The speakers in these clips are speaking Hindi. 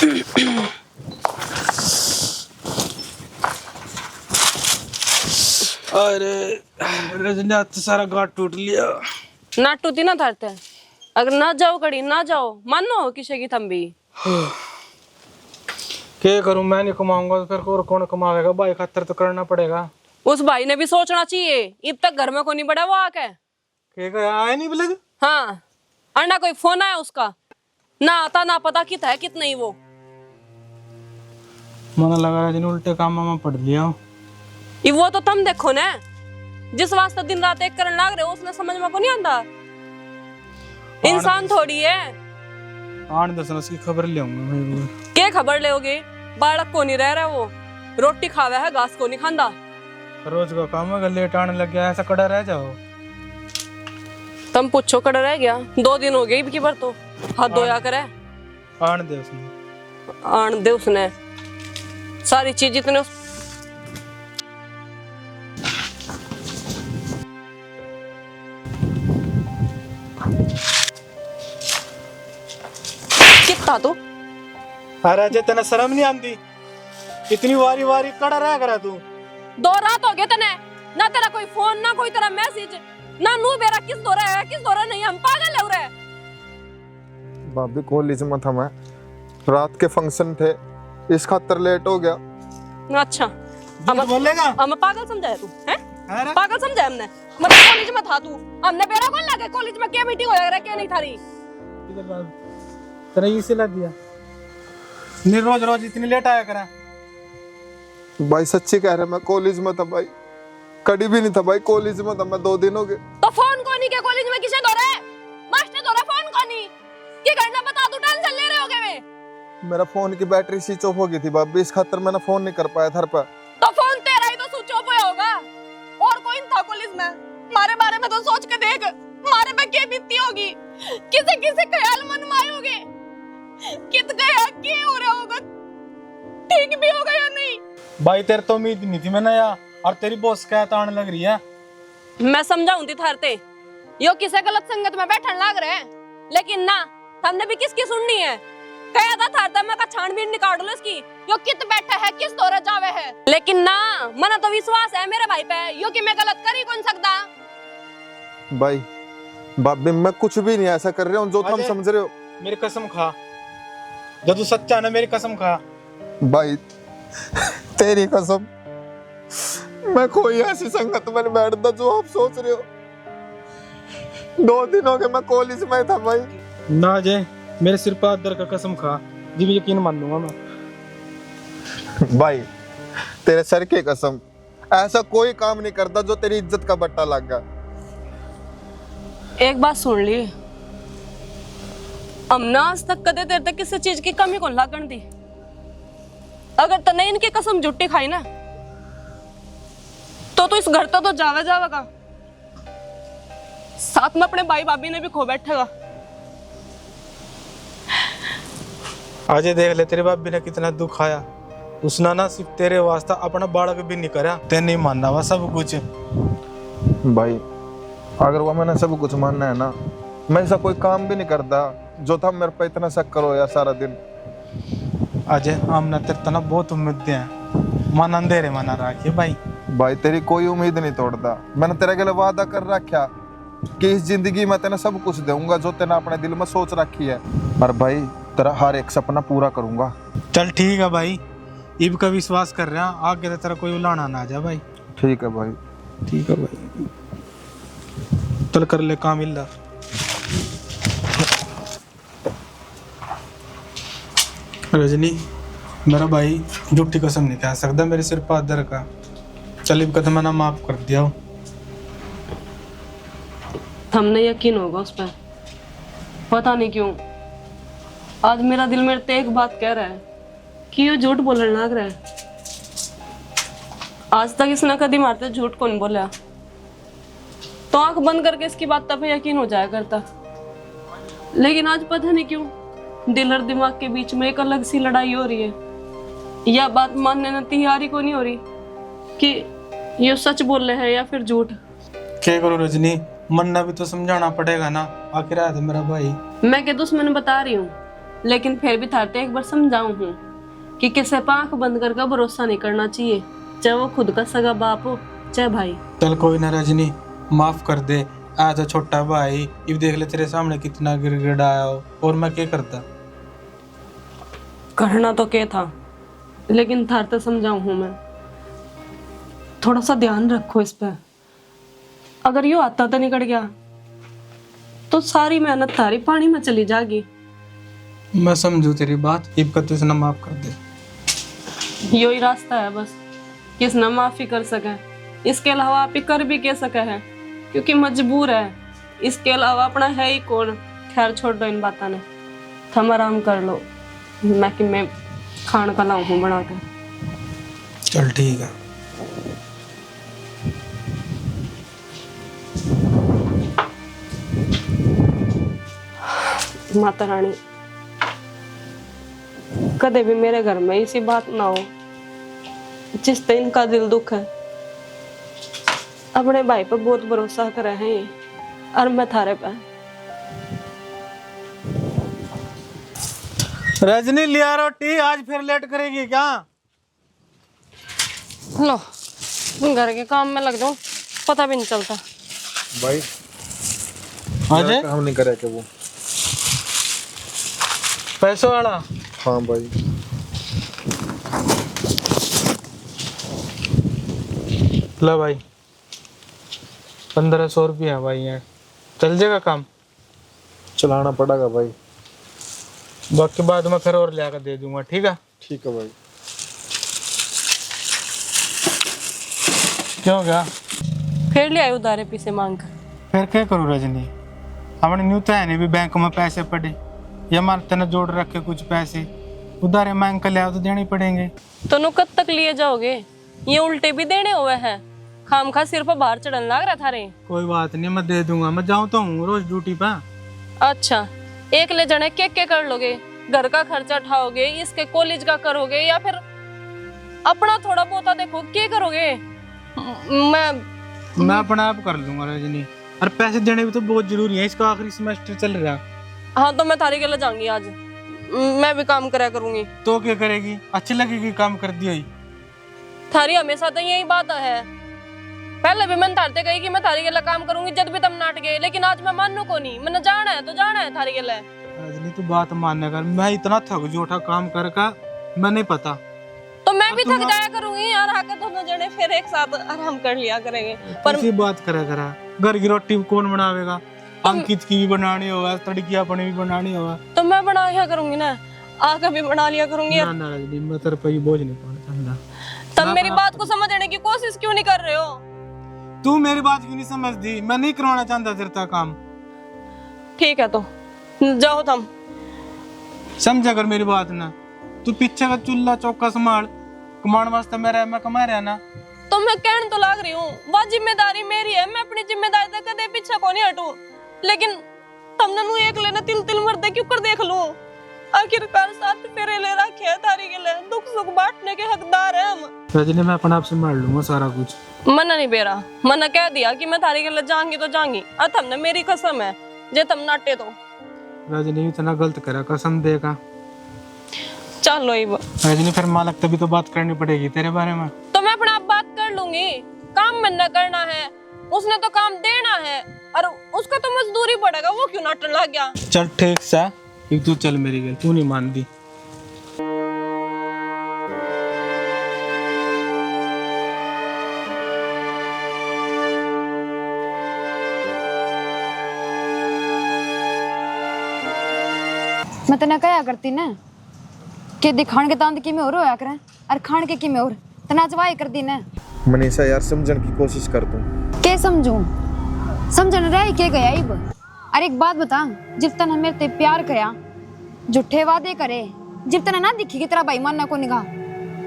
अरे रजनी आज तो सारा गांठ टूट लिया। ना टूटी ना थारते, अगर ना जाओ कड़ी ना जाओ मानो किसी की थम्बी। क्या करूं, मैं नहीं कमाऊंगा तो फिर और कौन कमाएगा? भाई खातर तो करना पड़ेगा। उस भाई ने भी सोचना चाहिए, अब तक घर में को नहीं बड़ा वो आके आया नहीं बोले? हाँ, अंडा कोई फोन आया उसका, ना आता ना पता कित है कित नहीं। वो मन लगा रजनी उल्टे काम में पढ़ लिया। वो तो तुम देखो ना, जिस वास्ते दिन रात एक करने लाग रहे हो उसने समझ में को नहीं आंदा। इंसान थोड़ी है। आन दसन उसकी खबर ले आऊंगा। क्या खबर लोगे? बालक को नहीं रह रहा, वो रोटी खावे है घास को नहीं खांदा। रोज का काम है, लेट आने लग गया ऐसा कड़ा रह जाओ। तुम पूछो कड़ा रह गया, 2 दिन हो गए इबकी बार तो हाथ धोया करे। आन दे उसने, आन दे उसने सारी चीज इतने कितना तू। अरे अजय तेने शर्म नहीं आती? इतनी वारी वारी कड़ा रह करा तू। 2 रात हो गए तने, ना तेरा कोई फोन ना कोई तेरा मैसेज, ना नू मेरा किस दौरा है किस दौरा नहीं। हम पागल है उरे। भाभी कॉलेज में था मैं, रात के फंक्शन थे इस खातर लेट हो गया। अच्छा अब बोलेगा? हम पागल समझाया तू हैं? पागल समझाया हमने? मतलब कॉलेज में था तू, हमने बेरा कौन लगे कॉलेज में? क्या मीटिंग होया क्या नहीं थारी? तेरा इसे लग दिया नहीं, रोज रोज इतनी लेट आया करा। भाई सच्ची कह रहा मैं कॉलेज में था भाई, कड़ी भी नहीं था भाई कॉलेज में था मैं, 2 दिन हो गए। तो फोन को नहीं के कॉलेज में किसे दौरा है? मास्टर दौरा फोन को नहीं की करना बता, तू टेंशन ले रहे होगे वे। मेरा फोन की बैटरी स्विच ऑफ हो गई थी भाभी, इस खातर मैंने फोन नहीं कर पाया घर पर। तो फोन तेरा ही तो स्विच ऑफ होया होगा, और कोई नहीं था कॉलेज में। हमारे बारे में तो सोच के देख, हमारे पे क्या बीतती होगी, किसे किसे ख्याल मन में आए होगे, कित गया क्या हो रहा होगा, ठीक भी होगा या नहीं। भाई तेरे तो उम्मीद नहीं थी मैंने यार, और तेरी बॉस क्या आने लग रही है। मैं समझाऊं थी थारते, यो किसे गलत संगत में बैठन लाग रहे हैं, लेकिन ना हमने भी किसकी सुननी है। कहा था थारता मैं का छानबीन निकाल लो इसकी, यो कित बैठा है किस दौरा जावे है। लेकिन ना मना तो विश्वास है मेरे भाई पे, यो कि मैं गलत कर ही कौन सकता। भाई भाभी मैं कुछ भी नहीं ऐसा कर रहा हूँ जो तुम समझ रहे हो। मेरी कसम खा, जो तू सच्चा ना मेरी कसम खा। भाई तेरी कसम, मैं कोई ऐसी संगत में नहीं बैठता जो आप सोच रहे हो। 2 दिन हो गए मैं कॉलेज में था भाई। ना अजय मेरे सिर पर दर का कसम खा, जी भी यकीन मान लूंगा मैं। भाई तेरे सर की कसम, ऐसा कोई काम नहीं करता जो तेरी इज्जत का बट्टा लगा। एक बात सुन ली, हमने आज तक कदे देर तक किसी चीज की कमी को लागण दी। अगर तने इनकी कसम झूठी खाई ना तो इस घर तो जावे जावेगा, साथ में अपने भाई भाभी ने भी खो बैठेगा। अजय देख ले तेरे भाभी ने कितना दुख आया, उसने ना सिर्फ तेरे वास्ते अपना बालक भी नहीं करा। तेरे नहीं मानना वह सब कुछ। भाई अगर वो मैंने सब कुछ मानना है ना, मैं ऐसा कोई काम भी नहीं करता जो था मेरे पे इतना शक करो यार सारा दिन। अजय हमने तेरे तना बहुत उम्मीद हैं, मन अंधेरे मना रखिए भाई। भाई तेरी कोई उम्मीद नहीं तोड़ता, मैंने तेरे के लिए वादा कर रखा कि इस जिंदगी में तेने सब कुछ दूंगा जो तेने अपने दिल में सोच रखी है, और भाई तेरा हर एक सपना पूरा करूंगा। चल ठीक है भाई, इब का विश्वास कर रहा, आगे तो तेरा कोई उलाना ना आ जा भाई। ठीक है भाई। ठीक है भाई, चल कर ले काम इल्ला। रजनी मेरा भाई झूठी कसम नहीं खा सकता मेरे सिर पर दर का। चल इब का तो मैंने माफ कर दिया। हमने यकीन होगा उस पर, पता नहीं क्यों आज मेरा दिल मेरे ते एक बात कह रहा है कि ये झूठ बोलने लग रहा है। आज तक इसने कभी मारते झूठ को नहीं बोला, तो आंख बंद करके इसकी बात तब यकीन हो जाया करता। लेकिन आज पता नहीं क्यों दिल और दिमाग के बीच में एक अलग सी लड़ाई हो रही है। यह बात मानने न तैयारी को नहीं हो रही कि ये सच बोल रहे हैं या फिर झूठ। क्या करो रजनी, मन्ना भी तो समझाना पड़ेगा ना, आखिर आया था मेरा भाई। मैं क्या दुश्मन बता रही हूँ, लेकिन फिर भी थारते एक बार समझाऊं हूँ कि किसी पर आंख बंद करके भरोसा नहीं करना चाहिए, चाहे वो खुद का सगा बाप हो चाहे भाई। चल कोई ना रजनी, माफ कर दे। आज तो छोटा भाई, ये देख ले तेरे सामने कितना गिड़गिड़ाया हो, और मैं क्या करता। करना तो क्या था, लेकिन थारते समझाऊं हूँ मैं, थोड़ा सा ध्यान रखो इस पे। अगर यो आता तो निकल गया तो सारी मेहनत थारी पानी में चली जाएगी। मैं समझू तेरी बात, इब का तू इतना माफ कर दे। यो ही रास्ता है बस, किसना माफी कर सके। इसके अलावा आप ही कर भी क्या सके हैं, क्योंकि मजबूर है। इसके अलावा अपना है ही कौन। खैर छोड़ दो इन बातों ने, थम आराम कर लो। मैं खान का लाऊं हूँ बना के। चल ठीक है। माता रानी, कदे भी मेरे घर में ऐसी बात ना हो जिससे इनका दिल दुख है। अपने भाई पर बहुत भरोसा कर रहे हैं ये, और मैं थारे पे। रजनी लिया रोटी, आज फिर लेट करेगी क्या? लो घर के काम में लग जाऊं, पता भी नहीं चलता। भाई अजय हम नहीं करे वो पैसों वाला। हाँ भाई ला भाई 1500 रुपया भाई, यहाँ चल जाएगा काम। चलाना पड़ेगा भाई। बाकी बाद में फिर और लाकर दे दूंगा, ठीक है? ठीक है भाई। क्या हो गया? फिर ले आए उधारे पीछे मांग कर। फिर क्या करूँ रजनी, हमने न्यू तो है नहीं भी बैंक में पैसे पड़े, या मारते तेने जोड़ रखे कुछ पैसे, उधारे मांग कर ले आओ तो देने पड़ेंगे। तो नु कब तक लिए जाओगे? ये उल्टे भी देने हुए हैं, खाम खा सिर पर बाहर चढ़न लग रहा था रे। कोई बात नहीं, मैं दे दूंगा। मैं जाऊँ तो हूँ रोज ड्यूटी पे। अच्छा, एक ले जाने क्या कर लोगे? घर का खर्चा उठाओगे, इसके कॉलेज का करोगे, या फिर अपना थोड़ा बहुत देखो क्या करोगे? मैं अपना आप कर लूंगा रजनी, और पैसे देने भी तो बहुत जरूरी है, इसका आखिरी सेमेस्टर चल रहा। हाँ तो मैं थारी के लिए जाऊंगी आज, मैं भी काम करा करूंगी। तो क्या करेगी? अच्छी लगेगी काम कर दिया ही। थारी हमेशा तो यही बात है। पहले भी मैंने थारते कही कि मैं थारी के लिए काम करूंगी, जब भी तुम नाट गए, लेकिन आज मैं मानू को नहीं। मैंने जाना है तो जाना है थारी के लिए। रजनी तू बात मानने कर, मैं इतना थक जोठा काम कर का, मैं नहीं पता। तो मैं भी थक जाया करूंगी और आकर दोनों जने फिर एक साथ आराम कर लिया करेंगे। पर इसी बात करा करा, घर की रोटी कौन बनावेगा? अंकित की भी बनानी होगा, तड़की अपनी भी बनानी होगा। तो मैं बना लिया करूंगी ना, आकर भी बना लिया करूंगी। ना ना रजनी, मैं तेरे पे बोझ नहीं पाना चाहता। तुम मेरी बात को समझने की कोशिश क्यों नहीं कर रहे हो? तू मेरी बात क्यों नहीं समझती? मैं नहीं करवाना चाहता तेरे तक काम। ठीक है तो जाओ तुम। समझा कर मेरी बात ना, तू पीछे का चूल्हा चौका संभाल, कमाने वास्ते मैं कमा रहा ना। तो मैं कहने तो लाग रही हूँ, वह जिम्मेदारी मेरी है, मैं अपनी जिम्मेदारी तक कदे पीछे को नहीं हटूं। लेकिन तुमने नु एक लेना तिल तिल मरते क्यों कर देख लूं? आखिरकार साथ फेरे ले रखे है थारी के लिए, दुख सुख बांटने के हकदार है हम। रजनी मैं अपने आप से मार लूंगा सारा कुछ। मना नहीं बेरा, मना कह दिया कि मैं थारी के लिए जाऊंगी तो जाऊंगी, और तुमने मेरी कसम है जे तुम नाटे तो। रजनी इतना गलत करा, कसम देगा। चलो ही रजनी फिर मालक तभी तो बात करनी पड़ेगी तेरे बारे में। तो मैं अपना आप बात कर लूंगी, काम मैंने करना है, उसने तो काम देना है, और उसका तो मजदूरी पड़ेगा, वो क्यों नाटन लग गया? चल ठीक सा, तू चल मेरी गल, तू नहीं मानती। मैं तना कया करती ना कि दिखाण के तांद की में और होया करे और खान के की में और तना चवाई कर दी ना। मनीषा यार समझने की कोशिश कर तू। के समझूं? समझन रह के गया इब। अरे एक बात बता, जिब तना मेरे ते प्यार करया, झूठे वादे करे, जिब तना ना दिखी कि तेरा भाई मानना को निगाह,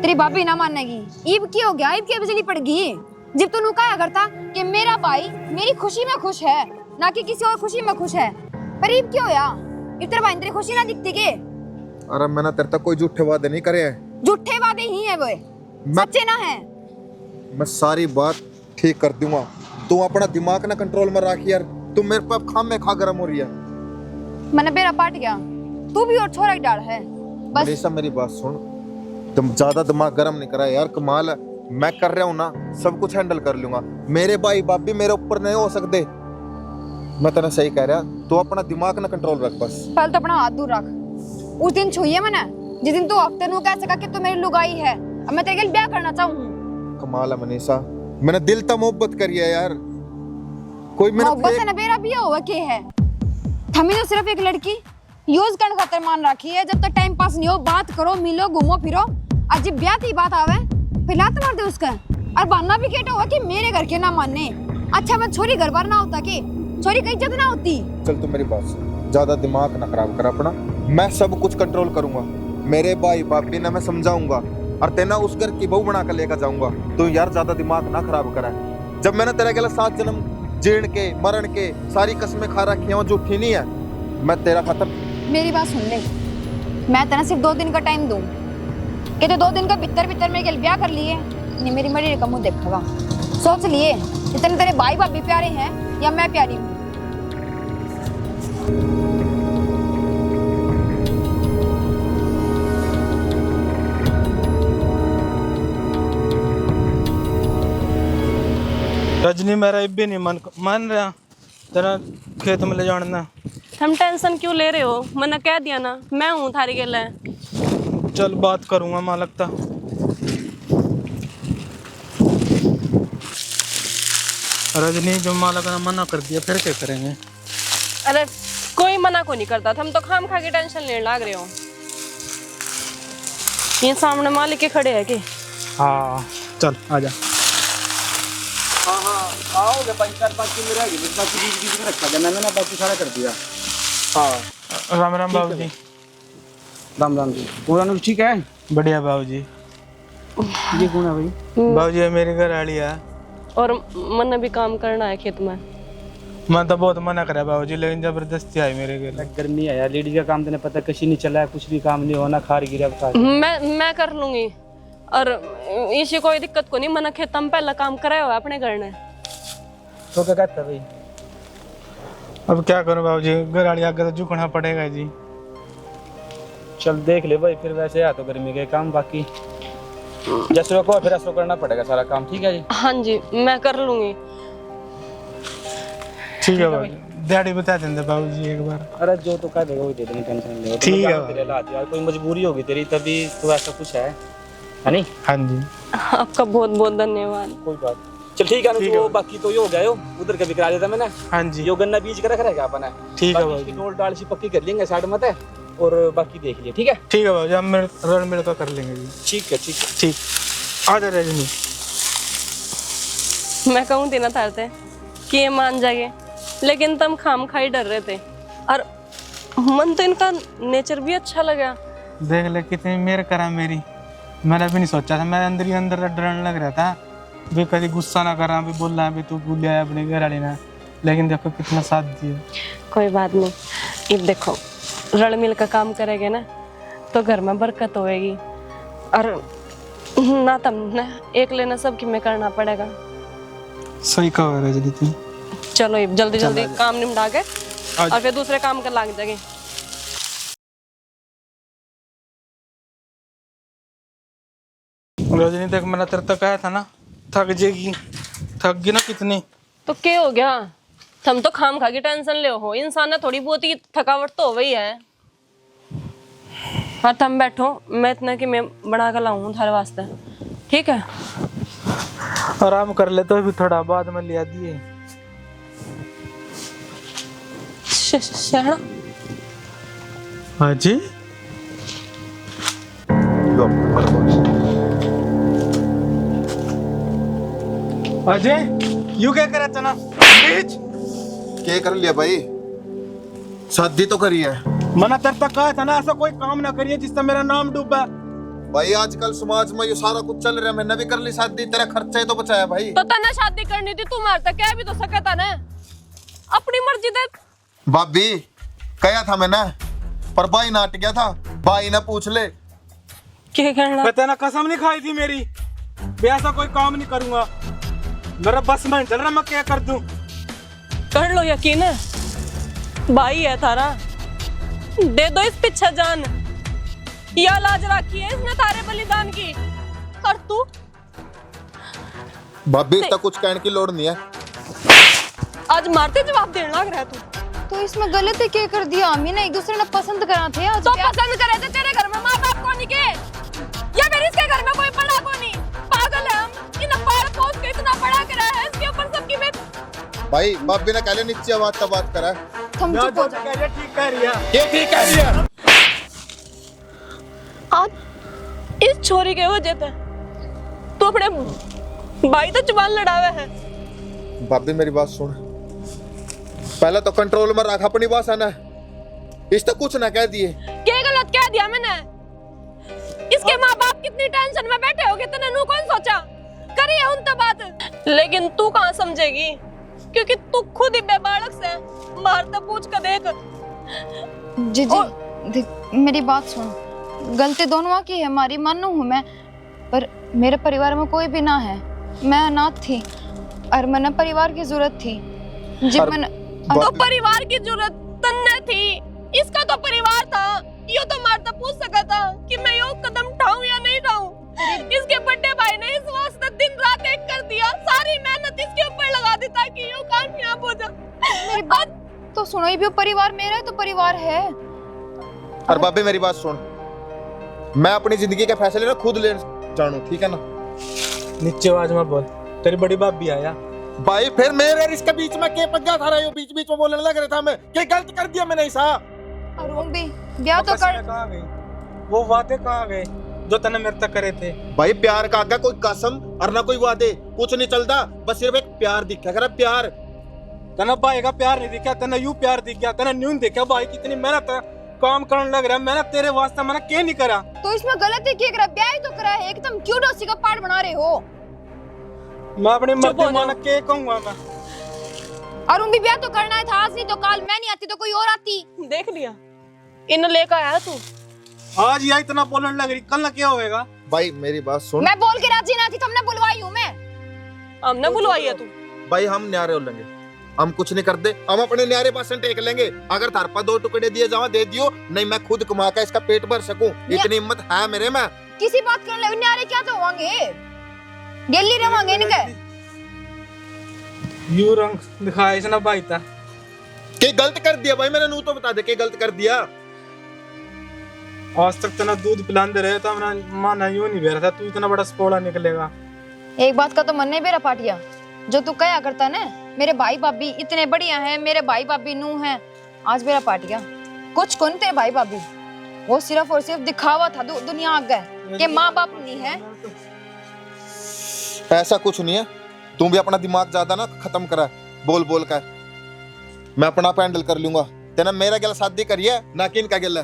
तेरी भाभी ना मानेगी, इब की हो गया? इब की बिजली पड़ गई। जिब तू कहा करता कि मेरा भाई मेरी खुशी में खुश है, ना कि किसी और खुशी में खुश है, पर इब क्यों होया? इब तेरा भाई तेरी खुशी ना दिखती के? अरे मैंने तेरे तक कोई झूठे वादे नहीं करे हैं। झूठे वादे ही है वो, सच्चे ना है। मैं सारी बात ठीक कर दूंगा, तू अपना दिमाग ना कंट्रोल में रख यार। तू मेरे पे खाम में खा गरम हो रही है। मैंने बेरा पाट गया, तू भी और छोरा ही डाल है बस। मनीषा मेरी बात सुन, तुम ज्यादा दिमाग गर्म नहीं करा यार, कमाल है। मैं कर रहा हूँ ना, सब कुछ हैंडल कर लूंगा। मेरे भाई बाप भी मेरे ऊपर नहीं हो सकते। मैं तेरा सही कह रहा, तू अपना दिमाग ना कंट्रोल रख बस। पहले तो अपना हाथ दूर रख। उस दिन छुइए मैंने जिस दिन तू हफ्ते नु कह सका कि तू मेरी लुगाई है, अब मैं तेरे के लिए ब्याह करना चाहूँ। कमाल है मनीषा, मैंने दिल तक मोहब्बत करी है यार। कोई मेरा मोहब्बत से न मेरा भी हुआ के है। हमें तो सिर्फ एक लड़की यूज करने खातर मान रखी है। जब तक टाइम पास नहीं हो, बात करो, मिलो, घूमो फिरो। आज जब ब्याह की बात आवे फिर लात मार दे उसका। और बहाना भी केटा हुआ कि मेरे घर के ना मानने। अच्छा मैं छोरी घर बार ना होता कि छोरी की इज्जत ना होती। चल तू मेरी बात सुन, ज्यादा दिमाग ना खराब कर अपना। मैं सब कुछ कंट्रोल करूंगा। मेरे भाई भाभी ने मैं समझाऊंगा और तेना उस घर की बहू बना कर लेकर जाऊंगा। तो यार ज्यादा दिमाग ना खराब करा। जब मैंने तेरे के लिए 7 जन्म जीण के मरण के सारी कसमें खा रखी हैं, वो झूठी नहीं है। मैं तेरा खत्म। मेरी बात सुन ले, मैं तेना सिर्फ 2 दिन का टाइम दूं कि तो 2 दिन का भीतर भीतर मेरे के ब्याह कर लिए नहीं मेरी मरी का मुंह देखेगा। सोच लिए इतने तेरे भाई भाभी प्यारे हैं या मैं प्यारी हूँ। रजनी मेरा अब भी नहीं मान रहा तेरा खेत में ले जाना। हम टेंशन क्यों ले रहे हो? मैंने कह दिया ना, मैं हूँ थारी के लिए। चल बात करूंगा मां लगता। रजनी जो मालक ने मना कर दिया फिर क्या करेंगे? अरे कोई मना को नहीं करता, हम तो खाम खा के टेंशन लेने लग रहे हो। ये सामने मालिक के खड़े है कि? हाँ चल आजा। हाँ आओगे 5-4 बाकी में रहेगी, बाकी बीच में रखा जाना, मैंने बाकी सारा कर दिया। हाँ राम राम बाबू जी। राम राम जी। पूरा ठीक है? बढ़िया बाबू जी। ये कौन है भाई? बाबू जी मेरे घर आली है और मन भी काम करना है खेत में। मैं तो बहुत मना करा बाबू जी, लेकिन जबरदस्ती आई मेरे घर। गर्मी है यार, लेडीज का काम देने पता कहीं नहीं चला है, कुछ भी काम नहीं होना, खार गिरा बता। मैं कर लूंगी और इसी कोई दिक्कत को नहीं। मना खेत में पहला काम कराया हुआ अपने घर ने। तो क्या कहता भाई? अब क्या करूं बाबू जी, घर आली आगे तो झुकना पड़ेगा जी। चल देख ले भाई, फिर वैसे है तो गर्मी के काम, बाकी जैसे को फिर ऐसा करना पड़ेगा सारा काम। ठीक है जी? हाँ जी मैं कर लूंगी। ठीक है बाबू जी, डैडी बता देंगे बाबू जी एक बार। अरे जो तो कह देगा वही दे देंगे, टेंशन नहीं ले। ठीक है तेरे लात यार, कोई मजबूरी होगी तेरी तभी तो ऐसा कुछ है नहीं? हाँ जी आपका बहुत बहुत धन्यवाद। कोई बात। चल ठीक है ना, तो बाकी तो ये हो गया यो, उधर का भी करा देता मैंने। हाँ जी यो गन्ना बीज कर रख रहेगा अपना। ठीक है बाकी बाबू इसकी जी। डोल डाल सी पक्की कर लेंगे साइड में, और बाकी देख लिए। ठीक है? ठीक है बाबू जी, हम रल मिल कर कर लेंगे जी। ठीक है ठीक है। ठीक आजा रजनी। मैं कहूँ थी ना थारते कि ये मान जाएंगे, लेकिन तुम खाम खाई डर रहे थे। और मन तो इनका नेचर भी अच्छा लगा। देख ले कितनी मेहर करा मेरी। मैंने भी नहीं सोचा था, मैं अंदर ही अंदर डरने लग रहा था भी कभी गुस्सा ना करा, भी बोल रहा भी तू भूल आया अपने घर वाली ना। लेकिन देखो कितना साथ दिया। कोई बात नहीं, अब देखो रल मिल का काम करेंगे ना तो घर में बरकत होएगी। और ना तम ना एक लेना सबकी में करना पड़ेगा। सही कहा रजनी तू। चलो अब जल्दी जल्दी काम निपटा के और फिर दूसरे काम कर लाग जाएंगे। रजनी देख मैंने तेरे तक कहा था ना, थक जाएगी, थक गई ना कितनी। तो क्या हो गया? तुम तो खाम खा के टेंशन ले हो, इंसान ने थोड़ी बहुत ही थकावट तो हो गई है। हाँ तुम बैठो, मैं इतना कि मैं बना कर लाऊं थारे वास्ते। ठीक है? आराम कर ले तो भी थोड़ा, बाद में लिया दिए। शहना हाँ जी अजय यू क्या करा था ना बीच? क्या कर लिया भाई? शादी तो करी है। मना तेरे तक कहा था ना ऐसा कोई काम ना करिए जिससे मेरा नाम डूबा। भाई आजकल समाज में ये सारा कुछ चल रहा है, मैंने भी कर ली शादी, तेरा खर्चा ही तो बचाया भाई। तो तने शादी करनी थी, तुम्हारे तक क्या भी तो सकता ना, अपनी मर्जी दे। भाभी कहा था मैंने, पर भाई ना अट गया था। भाई ने पूछ ले। क्या करना? पता ना कसम नहीं खाई थी मेरी, मैं ऐसा कोई काम नहीं करूंगा। मेरा बस में चल रहा, मैं क्या कर दूं? कर लो, यकीन है भाई है थारा। दे दो इस पिछा जान, या लाज रखी है इसने तारे बलिदान की। और तू भाभी इसका कुछ कहने की लोड़ नहीं है। आज मारते जवाब देने लग रहा है तू। तो इसमें गलत है क्या कर दिया? हम ही ना एक दूसरे ने पसंद करा थे आज तो प्यार- पसंद करे थे तेरे घर में माँ बाप को नहीं के, या फिर इसके घर में कोई बड़ा को नहीं? पागल है हम, इन पाड़ पोस के इतना बड़ा करा है, इसके ऊपर सबकी में। भाई भाभी ने कहले नीचे आवाज तब बात करा। तुम चुप हो जाओ। ठीक कह रही है। ये ठीक कह रही है। आज इस छोरी के वजह से तू अपने भाई तो जुबान लड़ावे है। भाभी मेरी बात सुन, पहले तो कंट्रोल में रख अपनी भाषा ना, इस तक कुछ ना कह दिए। क्या गलत कह दिया मैंने? इसके माँ बाप कितनी टेंशन में बैठे होगे, तूने नू कौन सोचा? करी है उन तो बात, लेकिन तू कहाँ समझेगी, क्योंकि तू खुद ही बेबालक से मार तो पूछ कर देख। जी जी देख, मेरी बात सुन, गलती दोनों की है, हमारी मानू हूँ मैं, पर मेरे परिवार में कोई भी ना है। मैं अनाथ थी और मैंने परिवार की जरूरत थी। जी और मैंने तो परिवार की जरूरत तन्ने थी, इसका तो परिवार था। यो तो मारता पूछ सका था कि मैं यो कदम उठाऊं या नहीं उठाऊं। इसके बड़े भाई ने इस वास्ते दिन रात एक कर दिया, सारी मेहनत इसके ऊपर लगा दी ताकि यो कामयाब हो जाए। मेरी बात तो सुनो, ये भी परिवार मेरा है तो परिवार है। और भाभी मेरी बात सुन, मैं अपनी जिंदगी के फैसले ना खुद ले जानू, ठीक है ना? नीचे आवाज मत बोल, तेरी बड़ी बाप भी आया। भाई फिर मेरे इसके बीच में के पंगा था रहा है, बीच बीच में बोलने लग रहा था। मैं क्या गलत कर दिया मैंने ऐसा? और वो भी ब्याह तो कर। कहाँ गई वो वादे, कहाँ गए जो तने मेरे तक करे थे? भाई प्यार का आगे कोई कसम और ना कोई वादे, कुछ नहीं चलता, बस सिर्फ एक प्यार दिखा कर। प्यार तना भाई का प्यार नहीं दिखा, तना यू प्यार दिख गया, तना न्यून देखा। भाई कितनी मेहनत काम करने लग रहा है, मैंने तेरे वास्ते मैंने क्या नहीं करा। तो इसमें गलत है क्या करा? ब्याह ही तो करा है, एकदम क्यों डोसी का पार्ट बना रहे हो? मैं अपनी चुप हो मर्जी माना जाओ। के कहूंगा मैं। और उन भी ब्याह तो करना है था, आज नहीं तो कल मैं नहीं आती तो कोई और आती। देख लिया, इन लेकर आया तू। आज यह इतना बोलने लग रही, कल ना क्या होएगा? भाई मेरी बात सुन, मैं बोल के राजी ना थी, तुमने बुलवाई हूँ मैं। हमने बुलवाई है तू। भाई हम न्यारे हो लेंगे, हम कुछ नहीं कर दे, हम अपने न्यारे पासन टेक लेंगे। अगर थार पर 2 टुकड़े दिए जाओ दे दियो, नहीं मैं खुद कमा कर इसका पेट भर सकूं, इतनी हिम्मत है मेरे में। किसी बात कर ले, न्यारे क्या तो होंगे, गेली रवांगे इनके। यू रंग दिखाया इसने भाई था। के गलत कर दिया भाई मैंने, नू तो बता दे के गलत कर दिया। आज तक तना दूध पिलाते रहे तो हमने माना यूं नहीं बेरा था, तू इतना बड़ा स्पोड़ा निकलेगा। एक बात का तो मन नहीं बेरा पाटिया, जो तू कया करता ना, मेरे भाई भाभी इतने बढ़िया हैं, मेरे भाई भाभी नू हैं। आज मेरा पाटिया कुछ कौन तेरे भाई भाभी, वो सिर्फ और सिर्फ दिखावा था दुनिया आगे के माँ बाप नहीं है। ऐसा कुछ नहीं है, तू भी अपना दिमाग ज्यादा ना खत्म करा बोल बोल कर। मैं अपना आप हैंडल कर लूंगा, तेना मेरा गला शादी करिए ना कि इनका गला।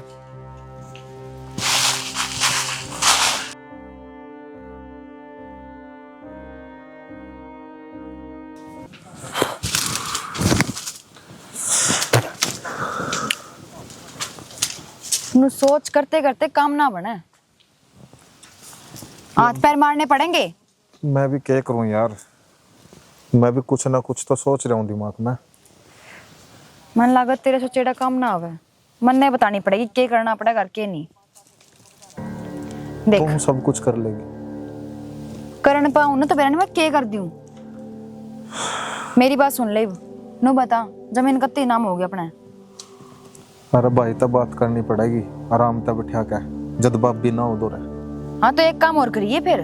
नु सोच करते करते काम ना बने, हाथ पैर मारने पड़ेंगे। मैं भी क्या करूं यार, मैं भी कुछ ना कुछ तो सोच रहा हूँ दिमाग में। मन लागत तेरे सोचेड़ा काम ना आवे, मन ने बतानी पड़ेगी क्या करना पड़ेगा के नहीं। देख तुम सब कुछ कर लेगी, करन पाऊं ना तो बेरा मैं क्या कर दूं। मेरी बात सुन ले, नो बता जमीन कत्ती नाम हो गया अपने। अरे भाई तब बात करनी पड़ेगी आराम तब बिठा के, जद बाप भी ना उधर है। हाँ तो एक काम और करिए फिर,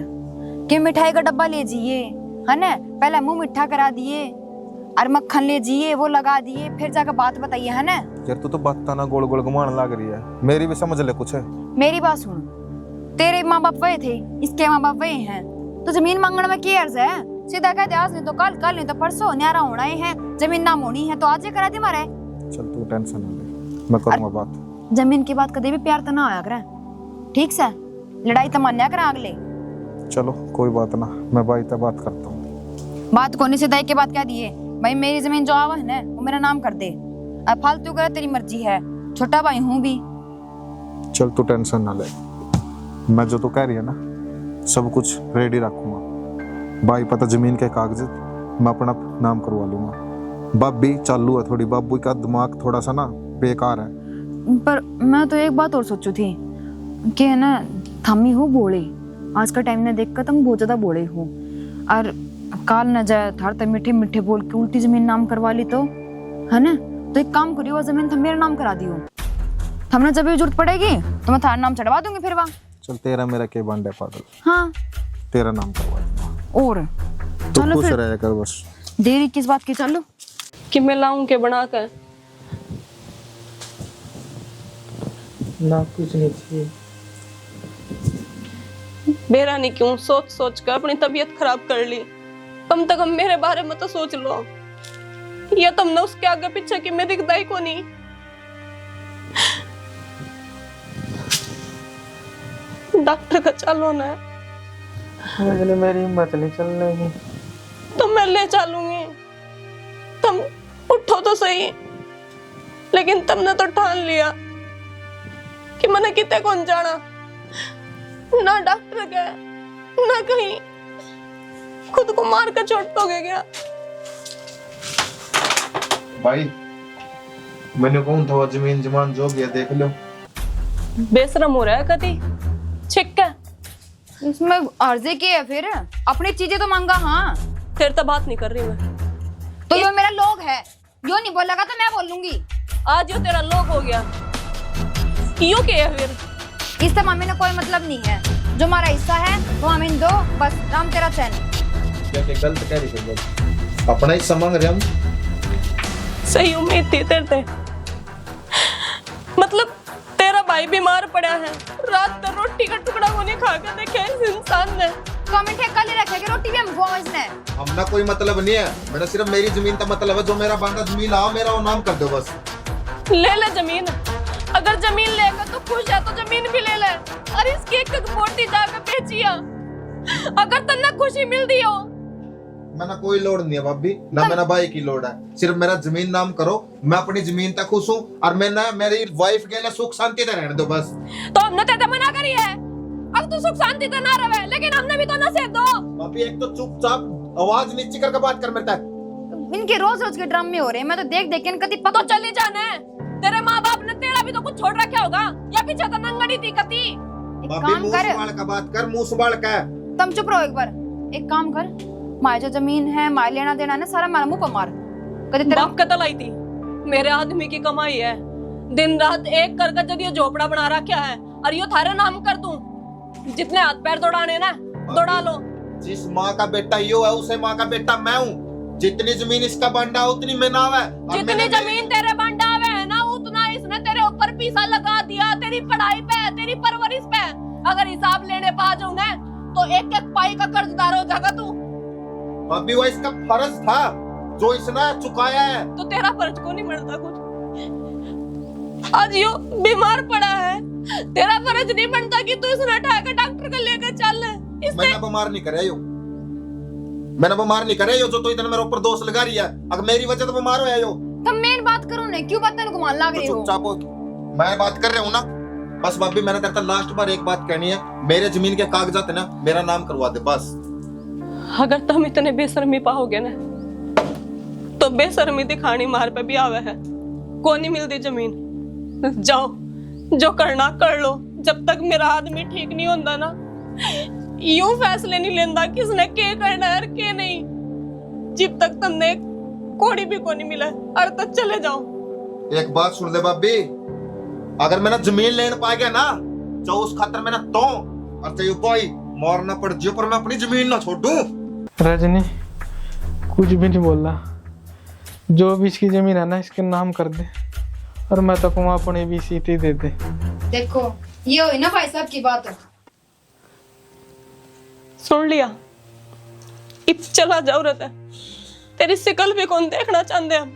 कि मिठाई का डब्बा ले जाइए, है ना, पहले मुंह मिठा करा दिए और मक्खन ले जाइए वो लगा दिए, फिर जाकर बात बताइए, है ना। यार तू तो बात ना गोल गोल घुमाने लग रही है, मेरी भी समझ ले कुछ है। मेरी बात सुन, तेरे माँ बाप वही थे, इसके माँ बाप वही हैं, तो जमीन मांगने में क्या अर्ज है? सीधा कहते आज नहीं तो कल, कल नहीं तो परसों, न्यारा होना ही है, जमीन नाम होनी है तो आज ही करा दी मारे। चल तू टेंशन ना ले, मैं करूंगा बात। जमीन की बात कदे भी प्यार तो ना आया करे, ठीक से, लड़ाई तो मान्या करे अगले। चलो कोई बात ना, मैं भाई तब बात करता हूँ। बात कोनी से दाई के बात कह दिए, भाई मेरी जमीन जो आवा है ना वो मेरा नाम कर दे, अब फालतू करे तेरी मर्जी है, छोटा भाई हूँ भी। चल तू टेंशन ना ले, मैं जो तू कह रही है ना सब कुछ रेडी रखूंगा। भाई पता जमीन के कागज मैं अपना नाम करवा लूंगा। बाप भी चालू है थोड़ी, बाबू का दिमाग थोड़ा सा ना बेकार है, पर मैं तो एक बात और सोचू थी कि है ना, थमी हो बोले आज का टाइम ने देख कर तुम बहुत ज्यादा बोले हो, और काल न जाए थार तक मीठे मीठे बोल के उल्टी जमीन नाम करवा ली तो है ना। तो एक काम करियो, वो जमीन तुम मेरा नाम करा दियो, हमने जब भी जरूरत पड़ेगी तो मैं थारा नाम चढ़वा दूंगी फिर वहाँ। चल तेरा मेरा के बांडे पागल, हाँ तेरा नाम करवा दूंगा। और तू चलो खुश फिर, रह कर बस। देरी किस बात की, चलो। कि मैं लाऊं के बना कर? ना कुछ नहीं चाहिए। मेरा नहीं क्यों सोच सोच कर अपनी तबीयत खराब कर ली। कम से कम मेरे बारे में तो सोच लो। या तुमने उसके आगे पीछे कि मैं दिखता ही को नहीं। डॉक्टर का चलो ना। मुझे मेरी हिम्मत नहीं चलने की। तो मैं ले चलूंगी, तुम उठो तो सही। लेकिन तुमने तो ठान लिया कि मैंने कितने कौन जाना, ना डॉक्टर गए ना कहीं, खुद को मार कर चोट तो गया। भाई मैंने कौन था, वो जमीन जमान जो भी है देख लो। बेशरम हो रहा है कति छिक है। इसमें अर्जी की है फिर, अपनी चीजें तो मांगा। हाँ तेरे तो बात नहीं कर रही मैं। तो ये मेरा लोग है, यो नहीं बोलेगा तो मैं बोल लूंगी। आज यो तेरा लोग हो गया, यो क्या है फिर? इससे मामी ने कोई मतलब नहीं है, जो हमारा हिस्सा है वो हमें दो, बस राम तेरा चैन। क्या गलत कह रही है, अपना ही मांग रहे हम। सही उम्मीद थी तेरे से। मतलब तेरा भाई बीमार पड़ा है, रात तक रोटी का टुकड़ा को नहीं खा के देखे इस इंसान ने। तो हमें ठेका ले रखा है कि रोटी भी हम खुआ इसने। हमना कोई मतलब नहीं है, मेरा सिर्फ मेरी जमीन का मतलब है। जो मेरा बांधा जमीन आओ मेरा वो नाम कर दो बस। ले ले जमीन, अगर जमीन लेकर तो खुश है तो जमीन भी ले ले। और इसकी एक बोटी जाकर बेचिया, अगर तन्ना खुशी मिल दी हो। मैंने कोई लोड नहीं है भाभी, ना मेरा भाई की लोड है। सिर्फ मेरा जमीन नाम करो, मैं अपनी जमीन तक खुश हूँ, और मैं ना मेरी वाइफ के लिए सुख शांति से रहने दो बस। तो हमने तेरे मना करी है, अब तू सुख शांति से ना रहे, लेकिन हमने भी तो नसीहत दो। भाभी एक तो चुपचाप आवाज नीचे करके बात कर मेरे तक। इनके रोज रोज के ड्रामे हो रहे हैं, मैं तो देख देख के इनका तो पता। चली जाने, तेरे माँ बाप ने तेरा भी तो कुछ छोड़ रखा होगा, या पीछे तो नंगड़ी थी कती। एक भाभी काम मुंह कर, संभाल का बात कर, मुंह संभाल का। तुम चुप रहो एक बार। एक काम कर, माए जो जमीन है, माए लेना देना है ना, सारा मेरा मुंह पर मार। कभी तेरा बाप कतल आई थी, मेरे आदमी की कमाई है। दिन रात एक कर जब ये झोपड़ा बना रखा है, और यो थारे नाम कर दूं, जितने हाथ पैर दौड़ाने ना दौड़ा लो। जिस माँ का बेटा यो है, उसे माँ का बेटा मैं हूँ। जितनी जमीन इसका बंडा है उतनी मैं नाव है। जितनी जमीन तेरे बंडावे है ना, उतना इसने तेरे ऊपर पैसा लगा दिया, तेरी पढ़ाई पे, तेरी परवरिश पे। अगर हिसाब लेने पा जाऊं ना, तो एक एक पाई का कर्जदार हो जाएगा तू। भाभी वो इसका फर्ज था जो इसने चुकाया है। तो तेरा फर्ज को नहीं बनता कुछ? आज यो बीमार पड़ा है, तेरा फर्ज नहीं बनता कि तू इसने उठा के डॉक्टर को लेकर चल। मैंने बीमार नहीं करे यो, मैंने बीमार नहीं करे यो, जो तो इतना मेरे ऊपर दोष लगा रही है। अगर मेरी वजह तो बीमार हो यो। तुम मेन बात करो ना, क्यों बात तेरे को मान लाग तो रही हो? चुपचाप हो, मैं बात कर रहा हूँ ना। बस भाभी मैंने तेरे लास्ट बार एक बात कहनी है, मेरे जमीन के कागजात है ना, मेरा नाम करवा दे बस। अगर तुम इतने बेशर्मी पाओगे ना, तो बेशर्मी दिखानी मार पे भी आवे है। को नहीं मिलती जमीन, जाओ जो करना कर लो। जब तक मेरा आदमी ठीक नहीं होता ना, यूं फैसले नहीं लेंदा किसने के करना है और के नहीं। जब तक तुमने कोड़ी भी को नहीं मिला, और तक चले जाओ। एक बात सुन ले भाभी, अगर मैंने जमीन लेने पा गया ना, जो उस खातर मैंने तो और चाहिए कोई मारना पड़ जियो, पर मैं अपनी जमीन ना छोड़ू। रजनी कुछ भी नहीं बोल रहा, जो भी इसकी जमीन है ना इसके नाम कर दे, और मैं तो कहूँ अपने भी सीटी दे दे। देखो ये हुई ना भाई साहब की बात। सुन लिया, इत चला जाओ रहता है। तेरी शिकल भी कौन देखना चाहते हम?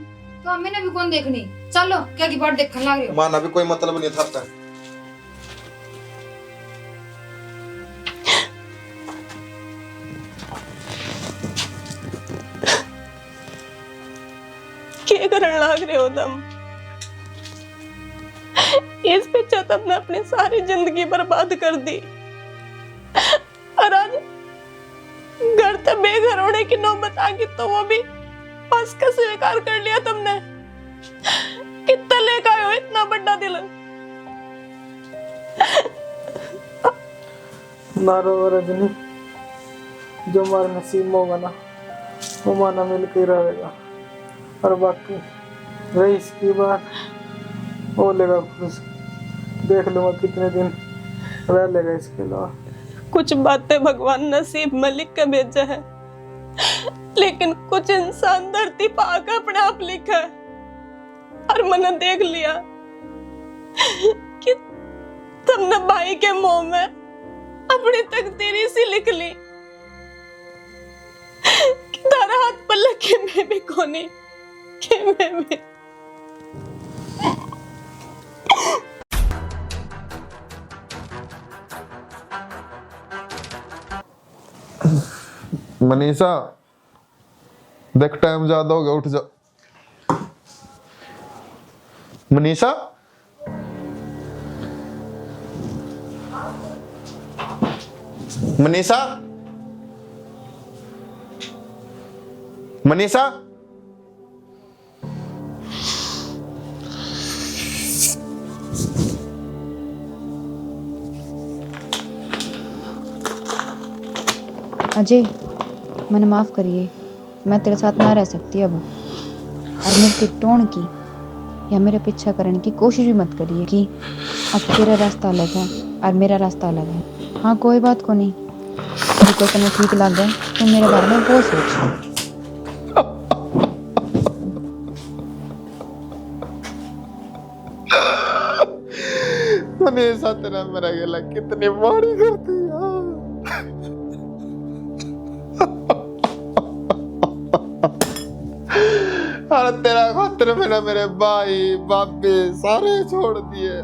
तो हमें भी कौन देखनी, चलो क्या की बात देखने लग रही हो? माना भी कोई मतलब नहीं था आपका। क्या करने लग रहे हो तुम? इस पीछे तुमने अपनी सारी जिंदगी बर्बाद कर दी, और आज घर से बेघर होने की नौबत आ गई, तो वो भी बस का स्वीकार कर लिया तुमने। कितना लेकर आए हो इतना बड़ा दिल? ना रो रजनी, जो हमारे नसीब में होगा ना वो माना मिल के रहेगा। और बाकी रही इसकी बात, वो लेगा खुश, देख लूंगा कितने दिन रह लेगा इसके अलावा। कुछ बातें भगवान नसीब में लिख के भेजा है, लेकिन कुछ इंसान धरती पर आकर अपने आप लिखा है। और मैंने देख लिया कि तुमने भाई के मुंह में अपनी तकदीर सी लिख ली कि तारा हाथ पर लगे मैं भी कोनी कि मैं भी। मनीषा देख टाइम ज्यादा हो गया, उठ जा। मनीषा, मनीषा, मनीषा, अजय मैंने माफ़ करिए, मैं तेरे साथ ना रह सकती अब। और मेरे के टोन की या मेरे पीछा करने की कोशिश भी मत करिए कि अब तेरा रास्ता अलग है और मेरा रास्ता अलग है। हाँ कोई बात को नहीं, अभी कोई तुम्हें ठीक लग गए तो मेरे बारे में वो सोच। मनीषा तेरा मेरा गला कितनी मारी करती है। अरे तेरा खातिर मैंने मेरे भाई बापे सारे छोड़ दिए।